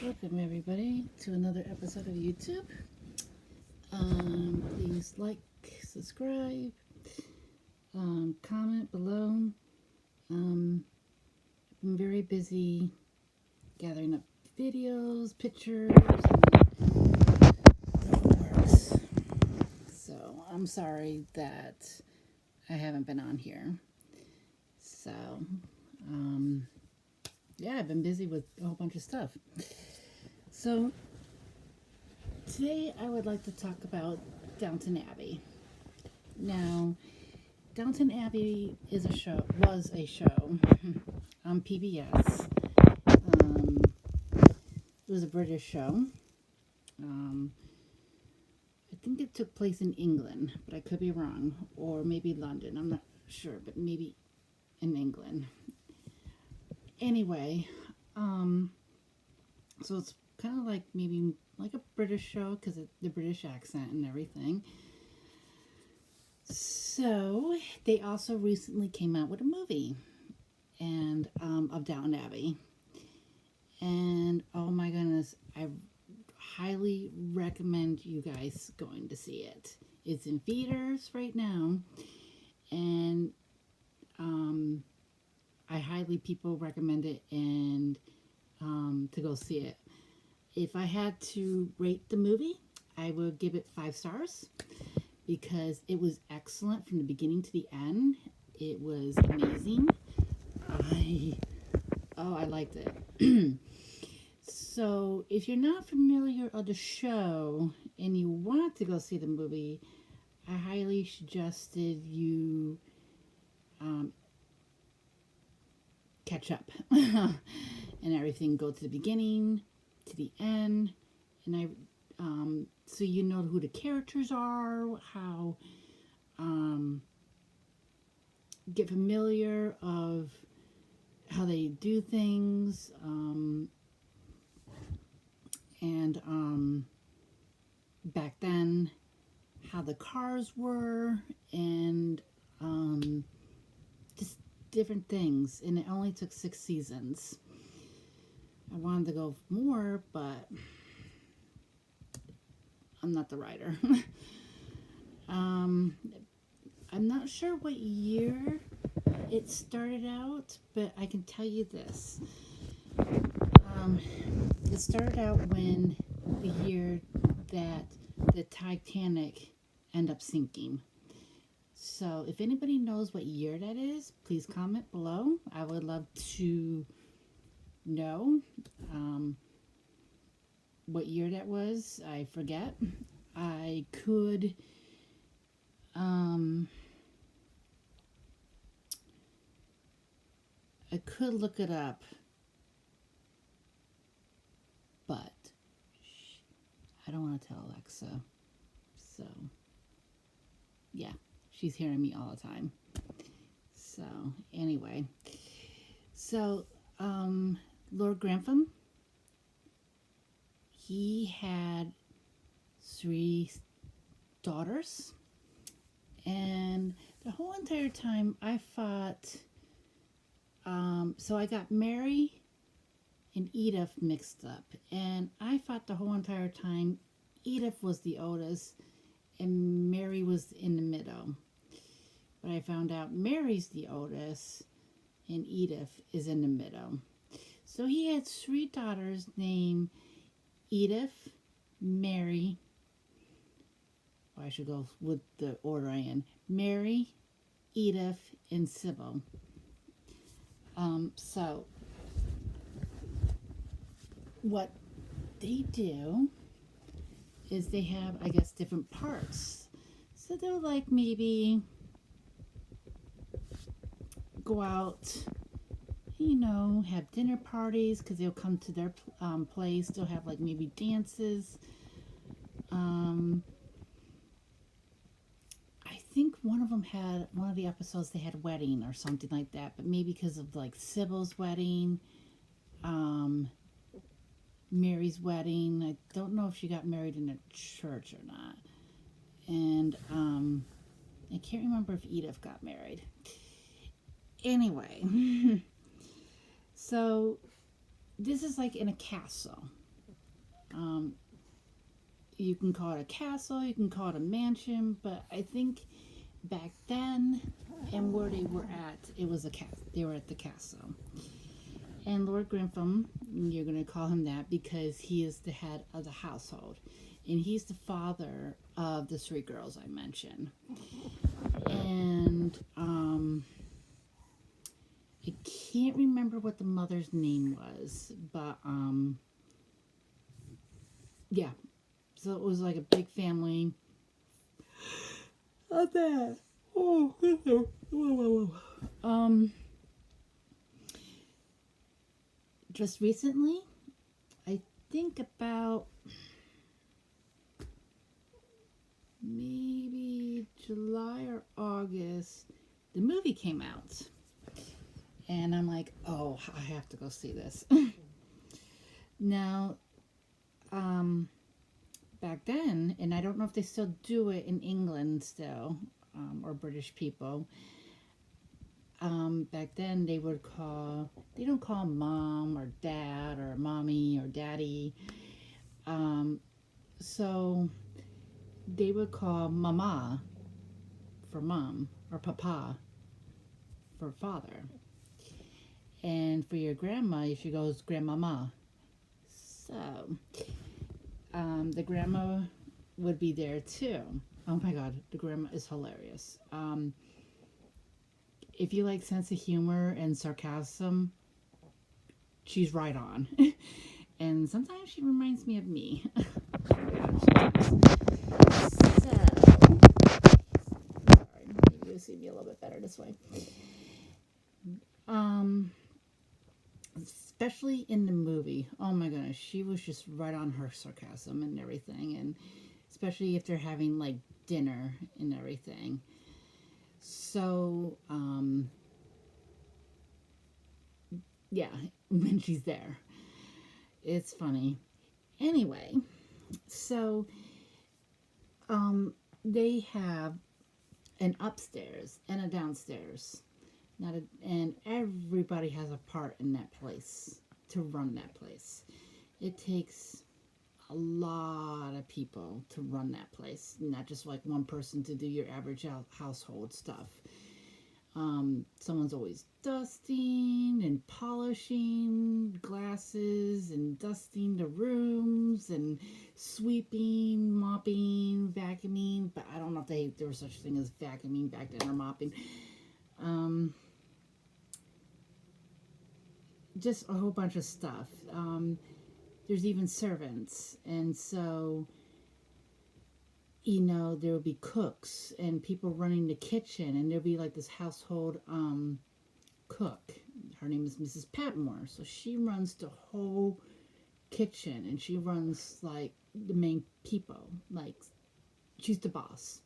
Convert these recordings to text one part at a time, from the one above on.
Welcome everybody to another episode of YouTube. Please like, subscribe, comment below. I've been very busy gathering up videos, pictures, and the whole works. So I'm sorry that I haven't been on here. So, yeah, I've been busy with a whole bunch of stuff. So today I would like to talk about Downton Abbey. Now, Downton Abbey was a show on PBS. It was a British show. I think it took place in England, but I could be wrong, or maybe London. I'm not sure, but maybe in England. Anyway, so it's kind of like maybe like a British show because of the British accent and everything. So they also recently came out with a movie and of Downton Abbey, and oh my goodness, I highly recommend you guys going to see it. It's in theaters right now, and I highly people recommend it and to go see it. If I had to rate the movie, I would give it 5 stars because it was excellent from the beginning to the end. It was amazing. I liked it. So if you're not familiar with the show and you want to go see the movie, I highly suggested you catch up and everything. Go to the beginning, to the end, and so you know who the characters are, how get familiar of how they do things, and back then how the cars were, and just different things. And it only took 6 seasons. I wanted to go more, but I'm not the writer. I'm not sure what year it started out, but I can tell you this. It started out when the year that the Titanic ended up sinking. So if anybody knows what year that is, please comment below. I would love to know what year that was. I forget. I could look it up, but I don't want to tell Alexa. So yeah, she's hearing me all the time. So anyway, so Lord Grantham, he had 3 daughters, and the whole entire time I thought, so I got Mary and Edith mixed up, and I thought the whole entire time Edith was the oldest and Mary was in the middle. But I found out Mary's the oldest and Edith is in the middle. So he had 3 daughters named Edith, Mary, or I should go with the order I am, Mary, Edith, and Sybil. So what they do is they have, I guess, different parts. So they'll like maybe go out, have dinner parties because they'll come to their place. They'll have like maybe dances. I think one of the episodes they had a wedding or something like that, but maybe because of like Sybil's wedding, Mary's wedding. I don't know if she got married in a church or not. And I can't remember if Edith got married. Anyway, so this is like in a castle. You can call it a castle, you can call it a mansion, but I think back then and where they were at, it was a castle. They were at the castle. And Lord Grenfell, you're going to call him that because he is the head of the household. And he's the father of the three girls I mentioned. And I can't remember what the mother's name was, but yeah. So it was like a big family. Of that. Oh, whoa, whoa, whoa. Just recently, I think about maybe July or August, the movie came out. And I'm like, oh, I have to go see this. Now, back then, and I don't know if they still do it in England still, or British people. Back then they don't call mom or dad or mommy or daddy. So they would call mama for mom or papa for father. And for your grandma, she goes grandmama. So, the grandma would be there too. Oh my god, the grandma is hilarious. If you like sense of humor and sarcasm, she's right on. And sometimes she reminds me of me. So, sorry, maybe you'll see me a little bit better this way. Especially in the movie. Oh my goodness, she was just right on her sarcasm and everything, and especially if they're having like dinner and everything. So, yeah, when she's there, it's funny. Anyway, so, they have an upstairs and a downstairs. And everybody has a part in that place to run that place. It takes a lot of people to run that place, not just like one person to do your average household stuff. Someone's always dusting and polishing glasses and dusting the rooms and sweeping, mopping, vacuuming. But I don't know if there was such a thing as vacuuming back then or mopping. Just a whole bunch of stuff. There's even servants, and so there will be cooks and people running the kitchen, and there'll be like this household cook. Her name is Mrs. Patmore, so she runs the whole kitchen, and she runs like the main people, like she's the boss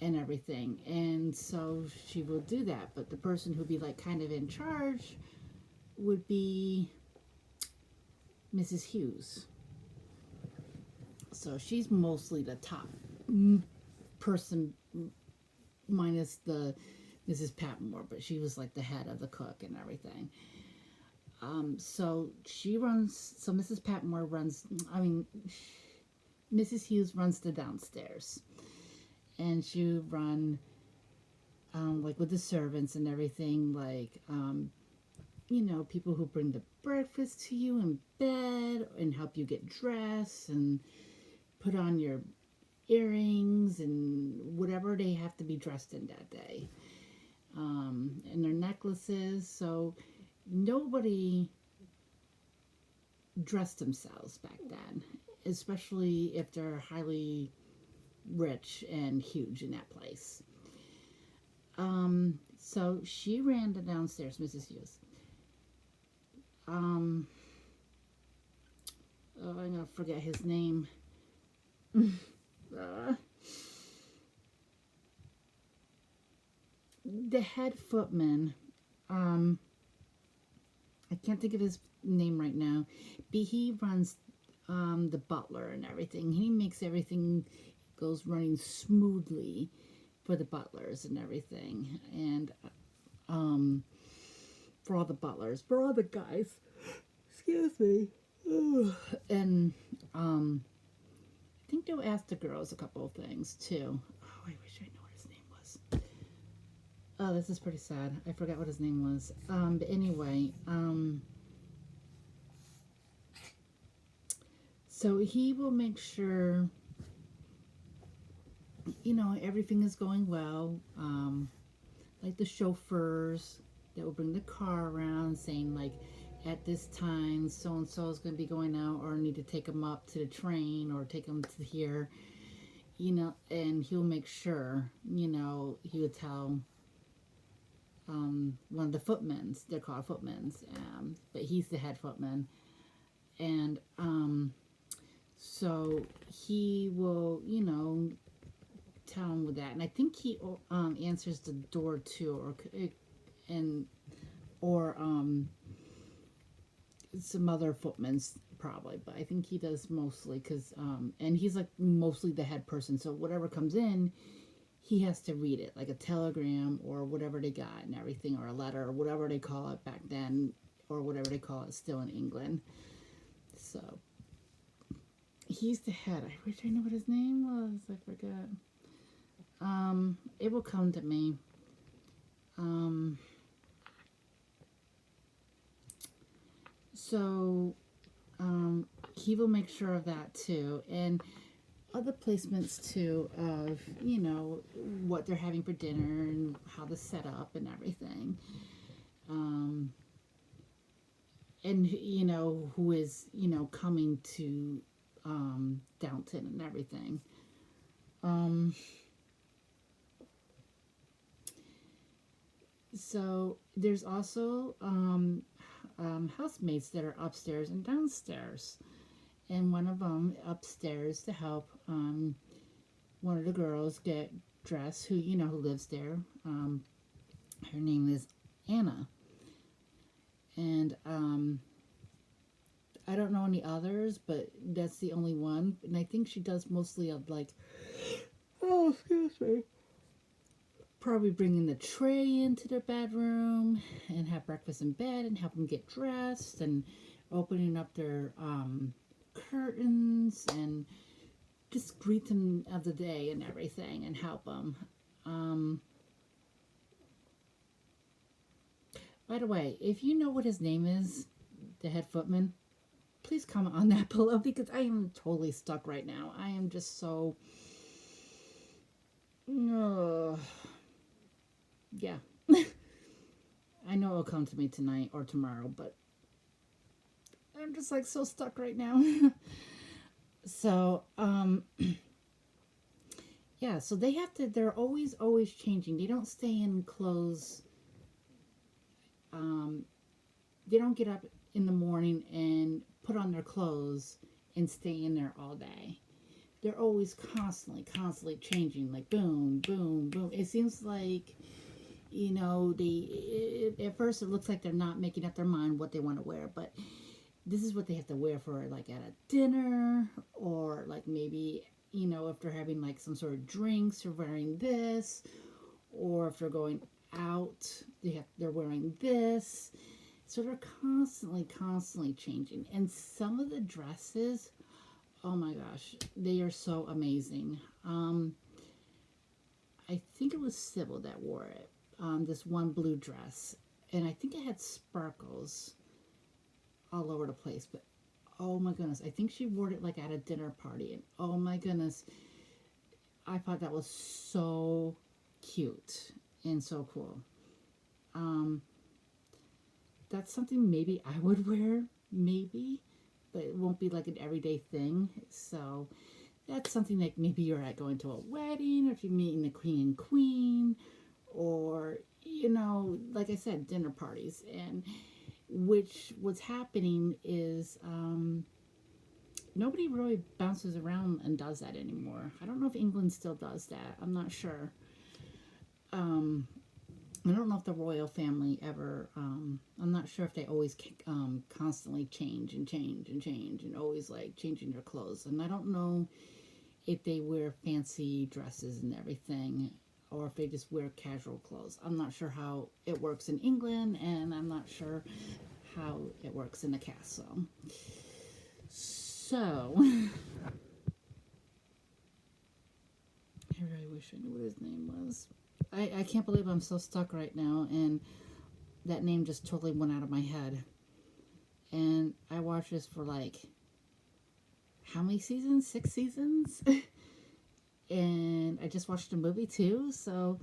and everything. And so she will do that, but the person who'd be like kind of in charge would be Mrs. Hughes. So she's mostly the top person, minus the Mrs. Patmore, but she was like the head of the cook and everything. So Mrs. Patmore Mrs. Hughes runs the downstairs. And she would run, like with the servants and everything, like, people who bring the breakfast to you in bed and help you get dressed and put on your earrings and whatever they have to be dressed in that day. And their necklaces. So nobody dressed themselves back then, especially if they're highly rich and huge in that place. So she ran the downstairs, Mrs. Hughes. I'm gonna forget his name. The head footman, I can't think of his name right now, but he runs the butler and everything. He makes everything goes running smoothly for the butlers and everything. And for all the butlers, for all the guys, excuse me, And I think they'll ask the girls a couple of things too. Oh, I wish I knew what his name was. Oh, this is pretty sad. I forgot what his name was. But anyway, so he will make sure, everything is going well. Like the chauffeurs that will bring the car around, saying like, at this time, so and so is going to be going out, or need to take them up to the train, or take them to here. And he'll make sure, he would tell one of the footmen, they're called footmen, but he's the head footman. And so he will, tell him with that. And I think he answers the door too, or some other footmen's probably, but I think he does mostly because and he's like mostly the head person, so whatever comes in he has to read it, like a telegram or whatever they got and everything, or a letter or whatever they call it back then, or whatever they call it still in England. So he's the head. I wish I knew what his name was. I forgot. It will come to me. So he will make sure of that too, and other placements too of what they're having for dinner and how to set up and everything, and who is coming to Downton and everything. So there's also housemates that are upstairs and downstairs, and one of them upstairs to help one of the girls get dressed, who who lives there. Her name is Anna, and I don't know any others, but that's the only one, and I think she does mostly of like, oh, excuse me, probably bringing the tray into their bedroom and have breakfast in bed and help them get dressed, and opening up their curtains and just greet them of the day and everything and help them. By the way, if you know what his name is, the head footman, please comment on that below, because I am totally stuck right now. I am just so... yeah. I know it'll come to me tonight or tomorrow, but I'm just like so stuck right now. So, yeah, so they're always changing. They don't stay in clothes. They don't get up in the morning and put on their clothes and stay in there all day. They're always constantly changing, like boom, boom, boom. It seems like, at first it looks like they're not making up their mind what they want to wear, but this is what they have to wear for, like, at a dinner, or like maybe, if they're having like some sort of drinks, they're wearing this, or if they're going out, they're wearing this. So they're constantly changing. And some of the dresses, oh my gosh, they are so amazing. I think it was Sybil that wore it, this one blue dress, and I think it had sparkles all over the place, but oh my goodness, I think she wore it like at a dinner party, and oh my goodness, I thought that was so cute and so cool. That's something maybe I would wear, maybe, but it won't be like an everyday thing. So that's something like maybe you're at going to a wedding, or if you're meeting the king and queen, or like I said, dinner parties. And what's happening is nobody really bounces around and does that anymore. I don't know if England still does that. I'm not sure. I don't know if the royal family ever, I'm not sure if they always constantly change and always like changing their clothes. And I don't know if they wear fancy dresses and everything, or if they just wear casual clothes. I'm not sure how it works in England, and I'm not sure how it works in the castle. So, I really wish I knew what his name was. I can't believe I'm so stuck right now, and that name just totally went out of my head. And I watched this for like, how many seasons? 6 seasons? And I just watched a movie too, so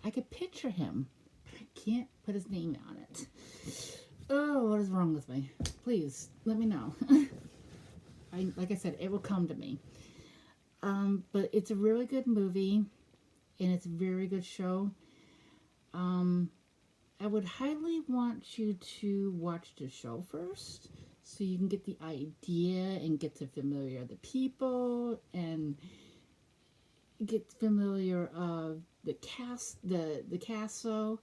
I could picture him. I can't put his name on it. Oh, what is wrong with me? Please, let me know. Like I said, it will come to me. But it's a really good movie, and it's a very good show. I would highly want you to watch the show first, so you can get the idea and get to familiar the people and get familiar of the cast, the castle.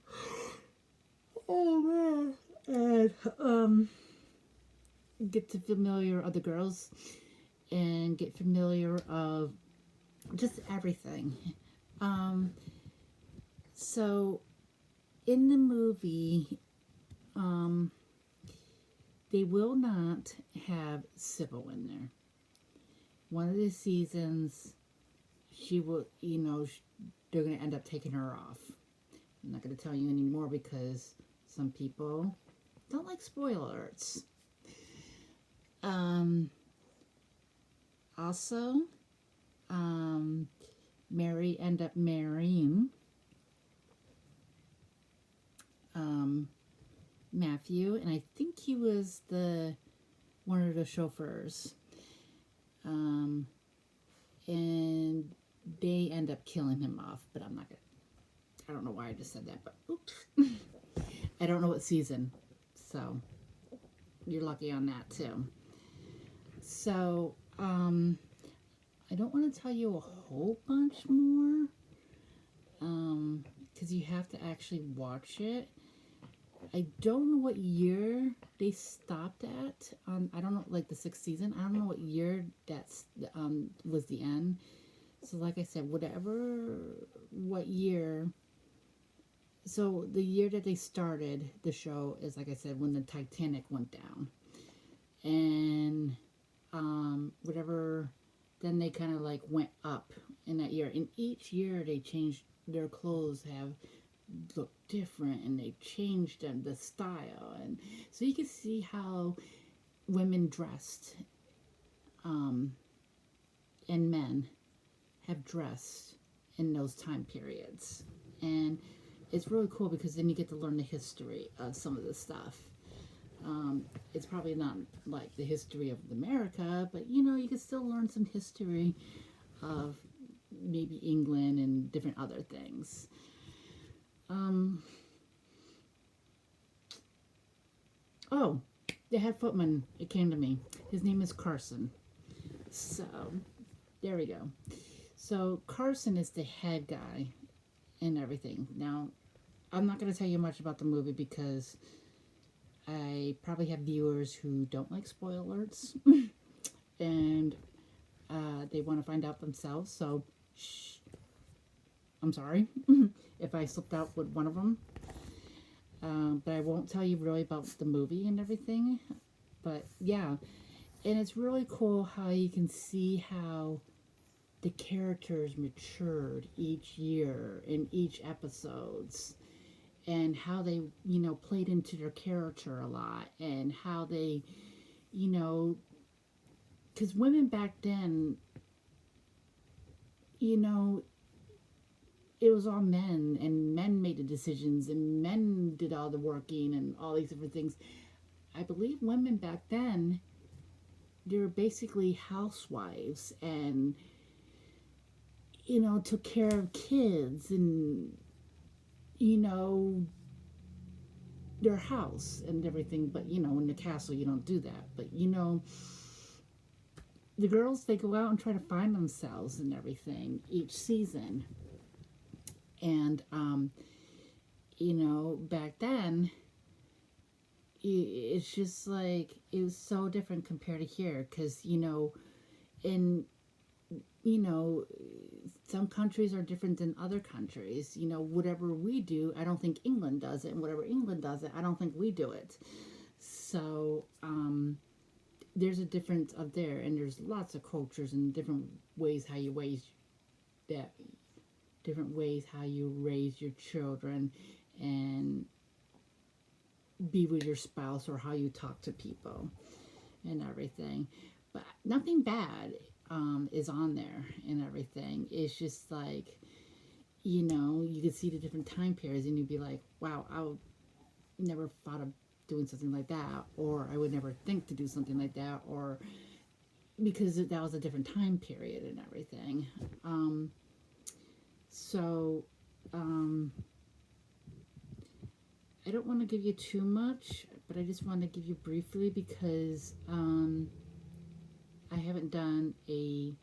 Oh man, and get to familiar of the girls and get familiar of just everything. Um, so in the movie, they will not have Sybil in there. One of the seasons, she will, they're going to end up taking her off. I'm not going to tell you anymore because some people don't like spoiler alerts. Also, Mary end up marrying Matthew, and I think he was one of the chauffeurs. And they end up killing him off, but I'm not gonna. I don't know why I just said that, but oops. I don't know what season, so you're lucky on that too. So, I don't want to tell you a whole bunch more, because you have to actually watch it. I don't know what year they stopped at. I don't know, like the 6th season. I don't know what year that's was the end. So, like I said, what year. So the year that they started the show is, like I said, when the Titanic went down, and whatever. Then they kind of like went up in that year. And each year they changed their clothes, have looked different, and they changed them, the style. And so you can see how women dressed and men have dressed in those time periods. And it's really cool because then you get to learn the history of some of the stuff. It's probably not like the history of America, but you can still learn some history of maybe England and different other things. Oh, the head footman, it came to me. His name is Carson. So, there we go. So, Carson is the head guy and everything. Now, I'm not going to tell you much about the movie because I probably have viewers who don't like spoiler alerts and they want to find out themselves. So, shh. I'm sorry if I slipped out with one of them. But I won't tell you really about the movie and everything. But yeah, and it's really cool how you can see how the characters matured each year in each episodes. And how they, played into their character a lot. And how they, because women back then, it was all men. And men made the decisions. And men did all the working and all these different things. I believe women back then, they were basically housewives. And, took care of kids. And their house and everything, but in the castle you don't do that. But the girls, they go out and try to find themselves and everything each season. And back then it's just like it was so different compared to here, because in some countries are different than other countries. Whatever we do, I don't think England does it. And whatever England does it, I don't think we do it. So, there's a difference up there, and there's lots of cultures and different ways how you raise that, different ways how you raise your children, and be with your spouse, or how you talk to people and everything. But nothing bad is on there and everything. It's just like, you could see the different time periods, and you'd be like, wow, I would never thought of doing something like that, or I would never think to do something like that, or because that was a different time period and everything. So, I don't want to give you too much, but I just want to give you briefly because I haven't done a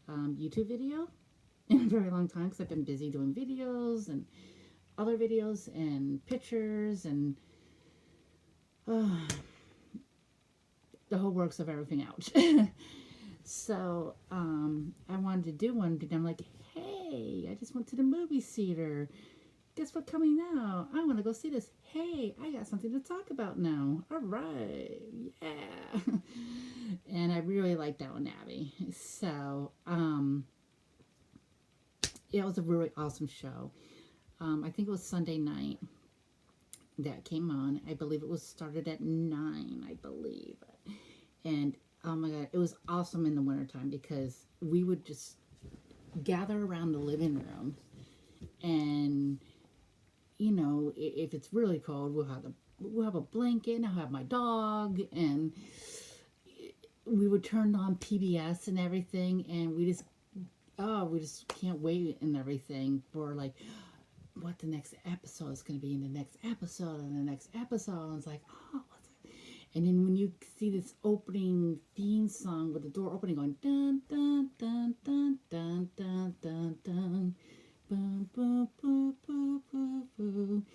YouTube video in a very long time because I've been busy doing videos and other videos and pictures and the whole works of everything out. So I wanted to do one, but I'm like, hey, I just went to the movie theater. Guess what's coming out? I want to go see this. Hey, I got something to talk about now. All right, yeah. And I really like Downton Abbey. So yeah, it was a really awesome show. I think it was Sunday night that came on. I believe it was started at 9, I believe. And oh my God, it was awesome in the wintertime because we would just gather around the living room, and if it's really cold, we'll have a blanket, and I'll have my dog, and we would turn on PBS and everything, and we just can't wait and everything for like what the next episode is going to be in the next episode and the next episode. And it's like, oh, what's it? And then when you see this opening theme song with the door opening, going dun dun dun dun dun dun dun dun, boom boom boom boom boom boom,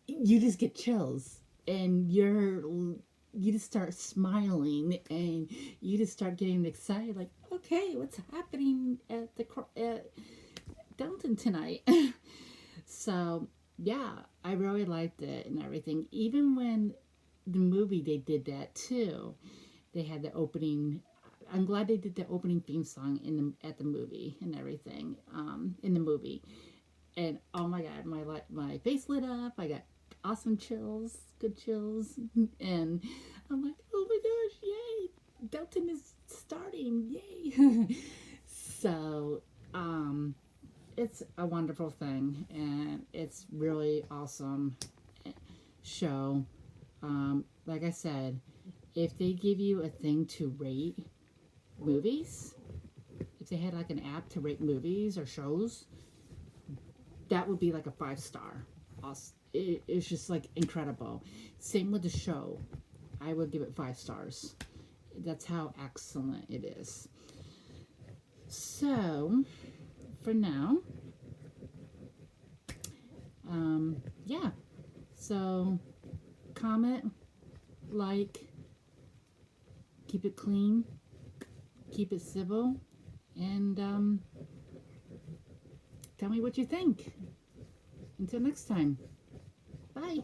you just get chills, and you just start smiling, and you just start getting excited, like, okay, what's happening at Downton tonight? So yeah, I really liked it and everything. Even when the movie, they did that too. They had the opening. I'm glad they did the opening theme song at the movie and everything. In the movie, and oh my God, my face lit up. I got awesome chills, good chills, and I'm like, oh my gosh, yay! Downton is starting, yay! So, it's a wonderful thing, and it's really awesome show. Like I said, if they give you a thing to rate movies, if they had like an app to rate movies or shows, that would be like a 5-star. It's just like incredible. Same with the show. I would give it 5 stars. That's how excellent it is. So, for now, yeah. So, comment, like, keep it clean, keep it civil, and tell me what you think. Until next time, bye.